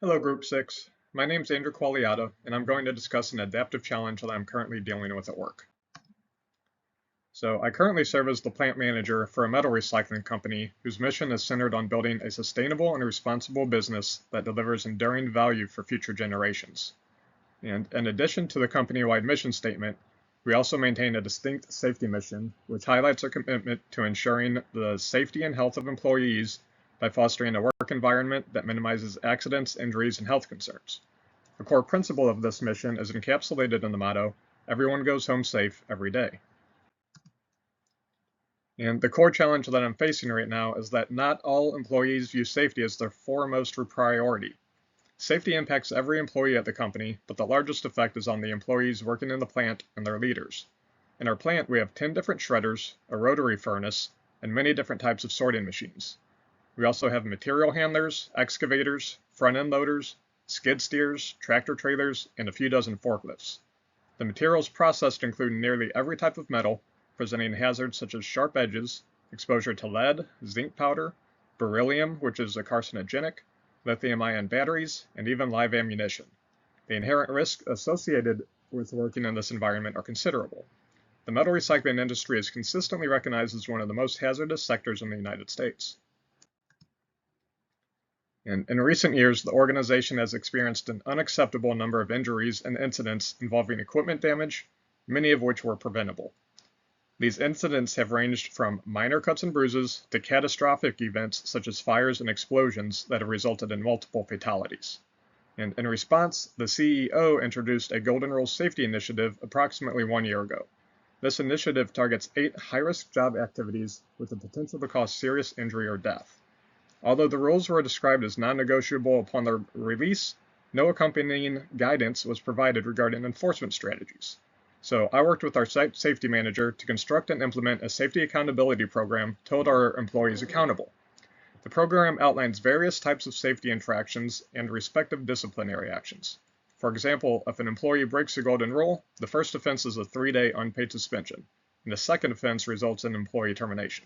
Hello, Group 6. My name is Andrew Qualiata, and I'm going to discuss an adaptive challenge that I'm currently dealing with at work. I currently serve as the plant manager for a metal recycling company whose mission is centered on building a sustainable and responsible business that delivers enduring value for future generations. And in addition to the company-wide mission statement, we also maintain a distinct safety mission, which highlights our commitment to ensuring the safety and health of employees by fostering a work environment that minimizes accidents, injuries, and health concerns. The core principle of this mission is encapsulated in the motto, "Everyone goes home safe every day." And the core challenge that I'm facing right now is that not all employees view safety as their foremost priority. Safety impacts every employee at the company, but the largest effect is on the employees working in the plant and their leaders. In our plant, we have 10 different shredders, a rotary furnace, and many different types of sorting machines. We also have material handlers, excavators, front-end loaders, skid steers, tractor trailers, and a few dozen forklifts. The materials processed include nearly every type of metal, presenting hazards such as sharp edges, exposure to lead, zinc powder, beryllium, which is a carcinogenic, lithium-ion batteries, and even live ammunition. The inherent risks associated with working in this environment are considerable. The metal recycling industry is consistently recognized as one of the most hazardous sectors in the United States. And in recent years, the organization has experienced an unacceptable number of injuries and incidents involving equipment damage, many of which were preventable. These incidents have ranged from minor cuts and bruises to catastrophic events such as fires and explosions that have resulted in multiple fatalities. And in response, the CEO introduced a Golden Rules safety initiative approximately 1 year ago. This initiative targets 8 high-risk job activities with the potential to cause serious injury or death. Although the rules were described as non-negotiable upon their release, no accompanying guidance was provided regarding enforcement strategies. So I worked with our site safety manager to construct and implement a safety accountability program to hold our employees accountable. The program outlines various types of safety infractions and respective disciplinary actions. For example, if an employee breaks the golden rule, the first offense is a 3-day unpaid suspension, and the second offense results in employee termination.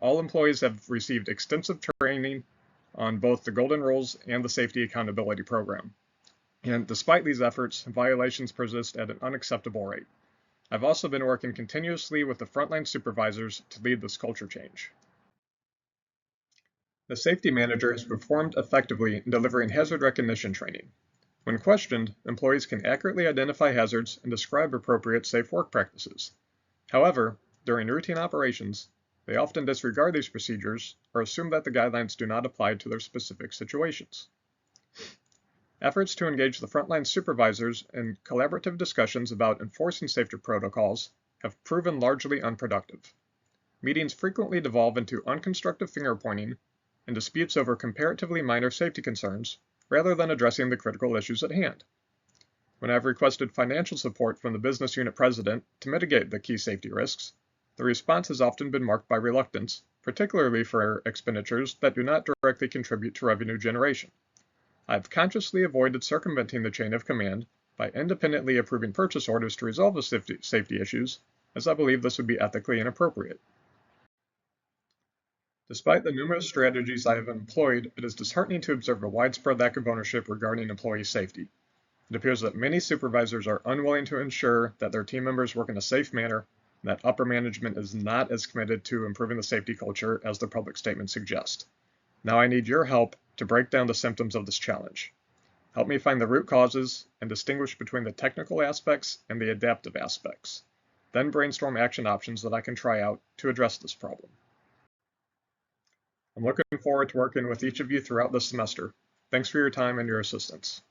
All employees have received extensive training on both the Golden Rules and the Safety Accountability Program. And despite these efforts, violations persist at an unacceptable rate. I've also been working continuously with the frontline supervisors to lead this culture change. The safety manager has performed effectively in delivering hazard recognition training. When questioned, employees can accurately identify hazards and describe appropriate safe work practices. However, during routine operations, they often disregard these procedures or assume that the guidelines do not apply to their specific situations. Efforts to engage the frontline supervisors in collaborative discussions about enforcing safety protocols have proven largely unproductive. Meetings frequently devolve into unconstructive finger-pointing and disputes over comparatively minor safety concerns rather than addressing the critical issues at hand. When I've requested financial support from the business unit president to mitigate the key safety risks, the response has often been marked by reluctance, particularly for expenditures that do not directly contribute to revenue generation. I've consciously avoided circumventing the chain of command by independently approving purchase orders to resolve the safety issues, as I believe this would be ethically inappropriate. Despite the numerous strategies I have employed, it is disheartening to observe a widespread lack of ownership regarding employee safety. It appears that many supervisors are unwilling to ensure that their team members work in a safe manner, and that upper management is not as committed to improving the safety culture as their public statements suggest. Now I need your help to break down the symptoms of this challenge. Help me find the root causes and distinguish between the technical aspects and the adaptive aspects. Then brainstorm action options that I can try out to address this problem. I'm looking forward to working with each of you throughout this semester. Thanks for your time and your assistance.